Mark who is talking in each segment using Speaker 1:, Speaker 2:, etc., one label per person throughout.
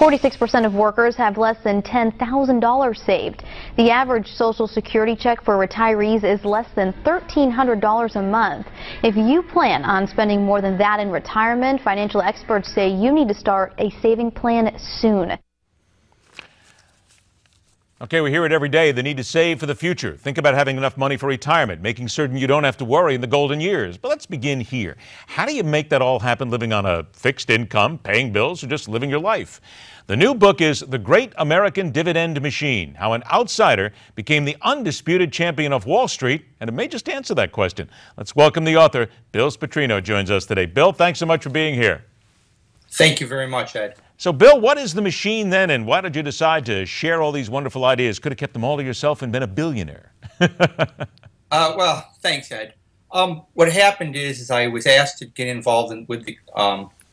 Speaker 1: 46% of workers have less than $10,000 saved. The average Social Security check for retirees is less than $1,300 a month. If you plan on spending more than that in retirement, financial experts say you need to start a saving plan soon.
Speaker 2: Okay, we hear it every day, the need to save for the future. Think about having enough money for retirement, making certain you don't have to worry in the golden years. But let's begin here. How do you make that all happen living on a fixed income, paying bills, or just living your life? The new book is The Great American Dividend Machine, How an Outsider Became the Undisputed Champion of Wall Street, and it may just answer that question. Let's welcome the author. Bill Spatrino joins us today. Bill, thanks so much for being here.
Speaker 3: Thank you very much, Ed.
Speaker 2: So, Bill, what is the machine then, and why did you decide to share all these wonderful ideas? Could have kept them all to yourself and been a billionaire.
Speaker 3: Well, thanks, Ed. What happened is I was asked to get involved with the,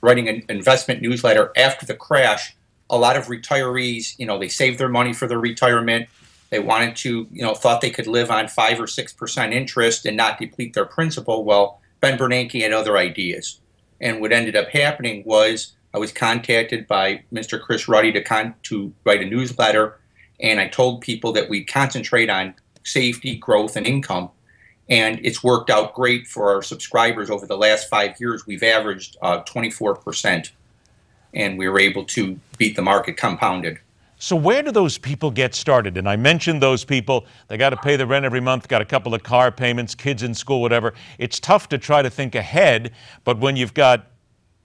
Speaker 3: writing an investment newsletter after the crash. A lot of retirees, they saved their money for their retirement. They wanted to, thought they could live on 5 or 6% interest and not deplete their principal. Well, Ben Bernanke had other ideas. And what ended up happening was I was contacted by Mr. Chris Ruddy to write a newsletter, and I told people that we concentrate on safety, growth, and income. And it's worked out great for our subscribers. Over the last 5 years, we've averaged 24%, and we were able to beat the market compounded.
Speaker 2: So where do those people get started? And I mentioned those people, they got to pay the rent every month, got a couple of car payments, kids in school, whatever. It's tough to try to think ahead, but when you've got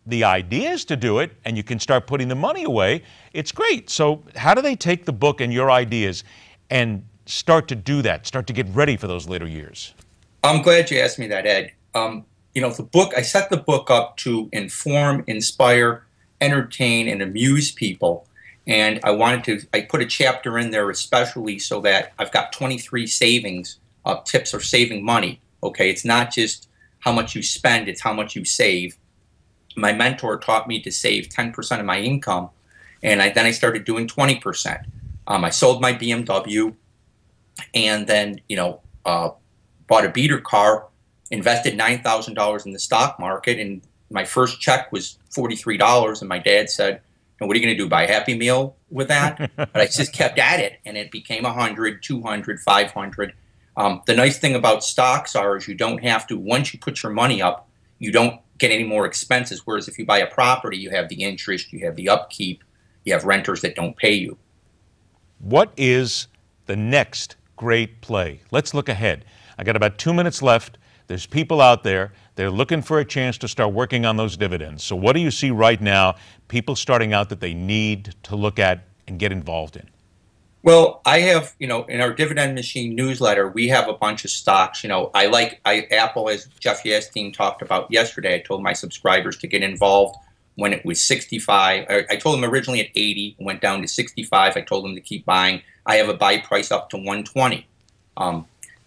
Speaker 2: the ideas to do it and you can start putting the money away, it's great. So how do they take the book and your ideas and start to do that, start to get ready for those later years?
Speaker 3: I'm glad you asked me that, Ed. The book, I set the book up to inform, inspire, entertain, and amuse people. And I put a chapter in there especially so that I've got 23 savings tips for saving money. Okay, it's not just how much you spend, it's how much you save. My mentor taught me to save 10% of my income, and then I started doing 20%. I sold my BMW, and then bought a beater car, invested $9,000 in the stock market, and my first check was $43. And my dad said, "And what are you going to do? Buy a Happy Meal with that?" But I just kept at it, and it became 100, 200, 500. The nice thing about stocks is you don't have to. Once you put your money up, you don't get any more expenses, whereas if you buy a property, you have the interest, you have the upkeep, you have renters that don't pay you.
Speaker 2: What is the next great play? Let's look ahead. I got about 2 minutes left. There's people out there, they're looking for a chance to start working on those dividends. So what do you see right now, people starting out that they need to look at and get involved in?
Speaker 3: Well, I have, in our Dividend Machine newsletter, we have a bunch of stocks. Apple, as Jeff Yasteen talked about yesterday, I told my subscribers to get involved when it was 65. I told them originally at 80, went down to 65. I told them to keep buying. I have a buy price up to 120.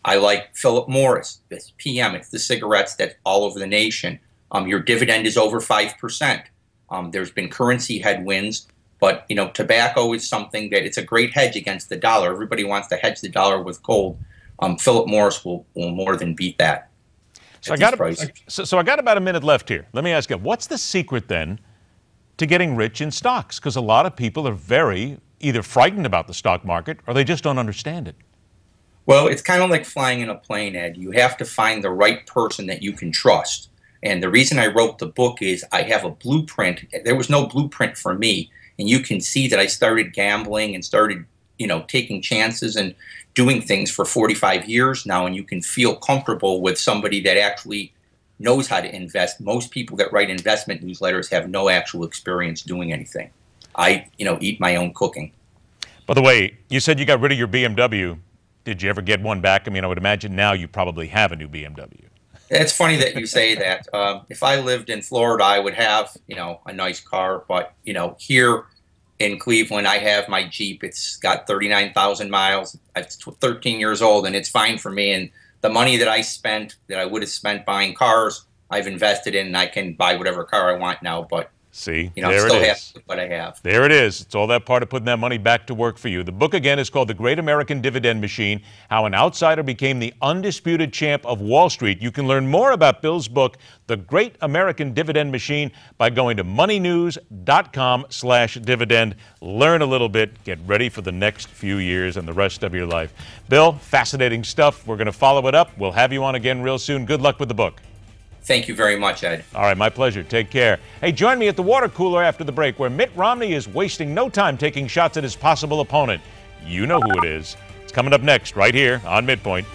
Speaker 3: I like Philip Morris, this PM. It's the cigarettes that's all over the nation. Your dividend is over 5%. There's been currency headwinds. But, tobacco is something that it's a great hedge against the dollar. Everybody wants to hedge the dollar with gold. Philip Morris will more than beat that.
Speaker 2: So I got about a minute left here. Let me ask you, what's the secret then to getting rich in stocks? Because a lot of people are very either frightened about the stock market or they just don't understand it.
Speaker 3: Well, it's kind of like flying in a plane, Ed. You have to find the right person that you can trust. And the reason I wrote the book is I have a blueprint. There was no blueprint for me. And you can see that I started gambling and started, taking chances and doing things for 45 years now. And you can feel comfortable with somebody that actually knows how to invest. Most people that write investment newsletters have no actual experience doing anything. I, eat my own cooking.
Speaker 2: By the way, you said you got rid of your BMW. Did you ever get one back? I mean, I would imagine now you probably have a new BMW.
Speaker 3: It's funny that you say that. If I lived in Florida, I would have, a nice car. But, here in Cleveland, I have my Jeep. It's got 39,000 miles. It's 13 years old, and it's fine for me. And the money that I spent, that I would have spent buying cars, I've invested in, and I can buy whatever car I want now. But
Speaker 2: See,
Speaker 3: I'm
Speaker 2: there
Speaker 3: still
Speaker 2: it
Speaker 3: happy
Speaker 2: is.
Speaker 3: with what I have.
Speaker 2: There it is. It's all that part of putting that money back to work for you. The book, again, is called The Great American Dividend Machine, How an Outsider Became the Undisputed Champ of Wall Street. You can learn more about Bill's book, The Great American Dividend Machine, by going to moneynews.com/dividend. Learn a little bit. Get ready for the next few years and the rest of your life. Bill, fascinating stuff. We're going to follow it up. We'll have you on again real soon. Good luck with the book.
Speaker 3: Thank you very much, Ed.
Speaker 2: All right, my pleasure. Take care. Hey, join me at the water cooler after the break, where Mitt Romney is wasting no time taking shots at his possible opponent. You know who it is. It's coming up next, right here on Midpoint.